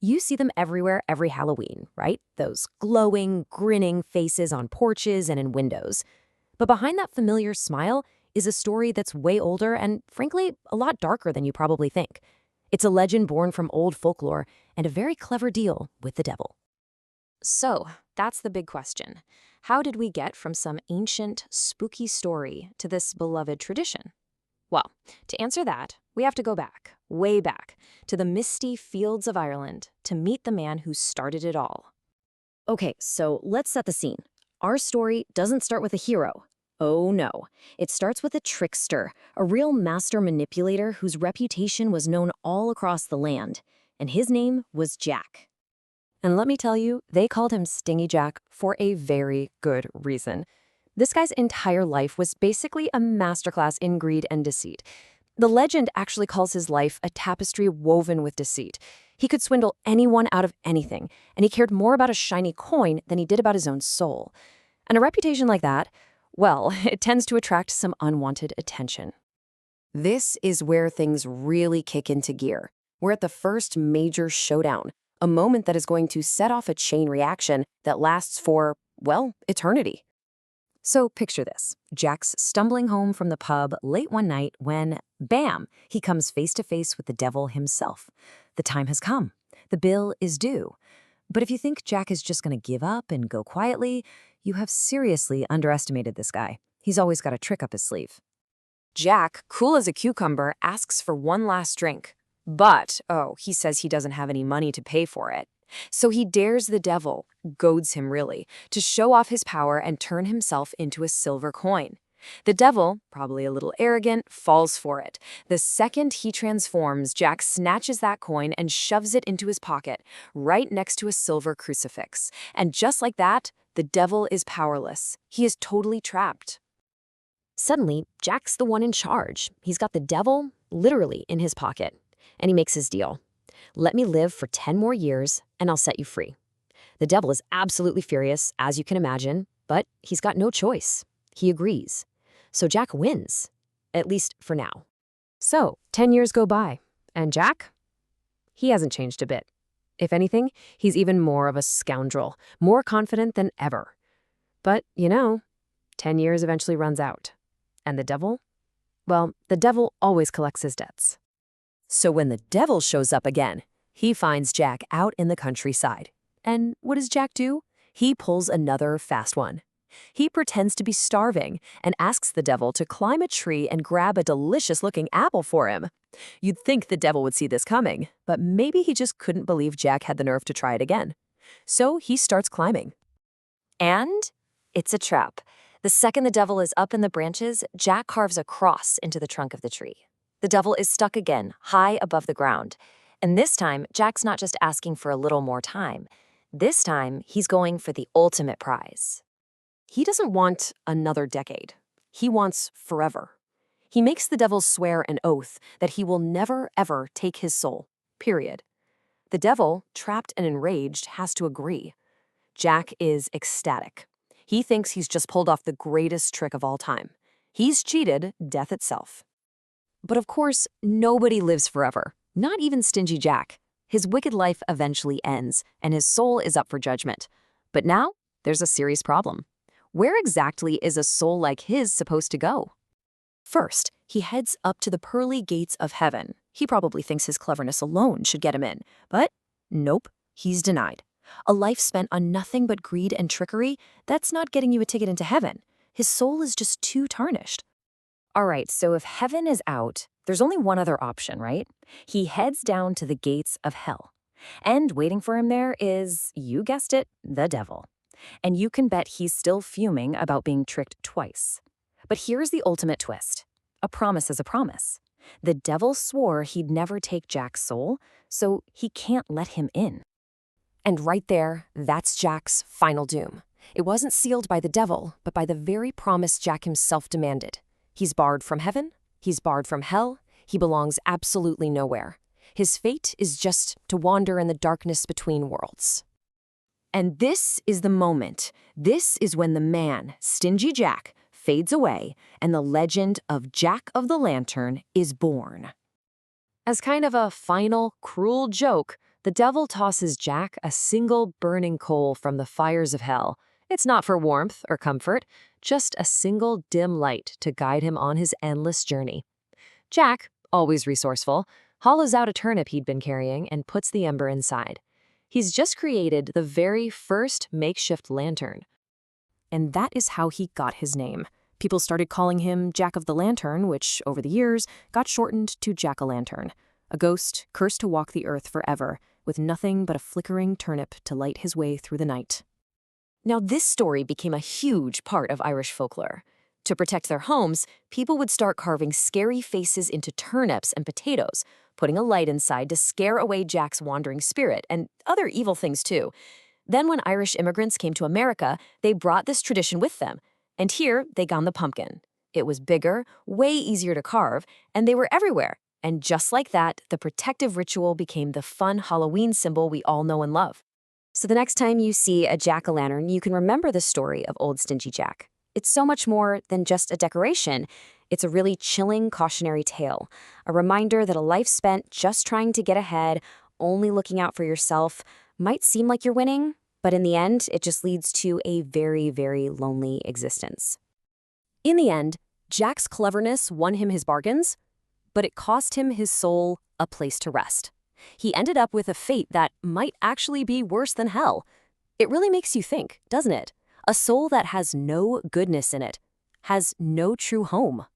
You see them everywhere every Halloween, right? Those glowing, grinning faces on porches and in windows. But behind that familiar smile is a story that's way older and, frankly, a lot darker than you probably think. It's a legend born from old folklore and a very clever deal with the devil. So, that's the big question. How did we get from some ancient, spooky story to this beloved tradition? Well, to answer that, we have to go back, way back, to the misty fields of Ireland to meet the man who started it all. Okay, so let's set the scene. Our story doesn't start with a hero. Oh no, it starts with a trickster, a real master manipulator whose reputation was known all across the land, and his name was Jack. And let me tell you, they called him Stingy Jack for a very good reason. This guy's entire life was basically a masterclass in greed and deceit. The legend actually calls his life a tapestry woven with deceit. He could swindle anyone out of anything, and he cared more about a shiny coin than he did about his own soul. And a reputation like that, well, it tends to attract some unwanted attention. This is where things really kick into gear. We're at the first major showdown, a moment that is going to set off a chain reaction that lasts for, well, eternity. So picture this. Jack's stumbling home from the pub late one night when, bam, he comes face to face with the devil himself. The time has come. The bill is due. But if you think Jack is just going to give up and go quietly, you have seriously underestimated this guy. He's always got a trick up his sleeve. Jack, cool as a cucumber, asks for one last drink. But, he says he doesn't have any money to pay for it. So he dares the devil, goads him really, to show off his power and turn himself into a silver coin. The devil, probably a little arrogant, falls for it. The second he transforms, Jack snatches that coin and shoves it into his pocket, right next to a silver crucifix. And just like that, the devil is powerless. He is totally trapped. Suddenly, Jack's the one in charge. He's got the devil, literally, in his pocket. And he makes his deal. Let me live for 10 more years, and I'll set you free. The devil is absolutely furious, as you can imagine, but he's got no choice. He agrees. So Jack wins, at least for now. So 10 years go by, and Jack? He hasn't changed a bit. If anything, he's even more of a scoundrel, more confident than ever. But, 10 years eventually runs out. And the devil? Well, the devil always collects his debts. So when the devil shows up again, he finds Jack out in the countryside. And what does Jack do? He pulls another fast one. He pretends to be starving and asks the devil to climb a tree and grab a delicious-looking apple for him. You'd think the devil would see this coming, but maybe he just couldn't believe Jack had the nerve to try it again. So he starts climbing. And it's a trap. The second the devil is up in the branches, Jack carves a cross into the trunk of the tree. The devil is stuck again, high above the ground. And this time, Jack's not just asking for a little more time. This time, he's going for the ultimate prize. He doesn't want another decade. He wants forever. He makes the devil swear an oath that he will never, ever take his soul, period. The devil, trapped and enraged, has to agree. Jack is ecstatic. He thinks he's just pulled off the greatest trick of all time. He's cheated death itself. But of course, nobody lives forever, not even Stingy Jack. His wicked life eventually ends, and his soul is up for judgment. But now, there's a serious problem. Where exactly is a soul like his supposed to go? First, he heads up to the pearly gates of heaven. He probably thinks his cleverness alone should get him in. But nope, he's denied. A life spent on nothing but greed and trickery, that's not getting you a ticket into heaven. His soul is just too tarnished. All right, so if heaven is out, there's only one other option, right? He heads down to the gates of hell. And waiting for him there is, you guessed it, the devil. And you can bet he's still fuming about being tricked twice. But here's the ultimate twist. A promise is a promise. The devil swore he'd never take Jack's soul, so he can't let him in. And right there, that's Jack's final doom. It wasn't sealed by the devil, but by the very promise Jack himself demanded. He's barred from heaven, he's barred from hell, he belongs absolutely nowhere. His fate is just to wander in the darkness between worlds. And this is the moment. This is when the man, Stingy Jack, fades away and the legend of Jack of the Lantern is born. As kind of a final, cruel joke, The devil tosses Jack a single burning coal from the fires of hell. It's not for warmth or comfort, just a single dim light to guide him on his endless journey. Jack, always resourceful, hollows out a turnip he'd been carrying and puts the ember inside. He's just created the very first makeshift lantern. And that is how he got his name. People started calling him Jack of the Lantern, which, over the years, got shortened to Jack-o'-lantern, a ghost cursed to walk the earth forever, with nothing but a flickering turnip to light his way through the night. Now, this story became a huge part of Irish folklore. To protect their homes, people would start carving scary faces into turnips and potatoes, putting a light inside to scare away Jack's wandering spirit, and other evil things too. Then when Irish immigrants came to America, they brought this tradition with them, and here they got the pumpkin. It was bigger, way easier to carve, and they were everywhere. And just like that, the protective ritual became the fun Halloween symbol we all know and love. So the next time you see a jack-o'-lantern, you can remember the story of old Stingy Jack. It's so much more than just a decoration. It's a really chilling cautionary tale, a reminder that a life spent just trying to get ahead, only looking out for yourself, might seem like you're winning, but in the end, it just leads to a very, very lonely existence. In the end, Jack's cleverness won him his bargains, but it cost him his soul a place to rest. He ended up with a fate that might actually be worse than hell. It really makes you think, doesn't it? A soul that has no goodness in it has no true home.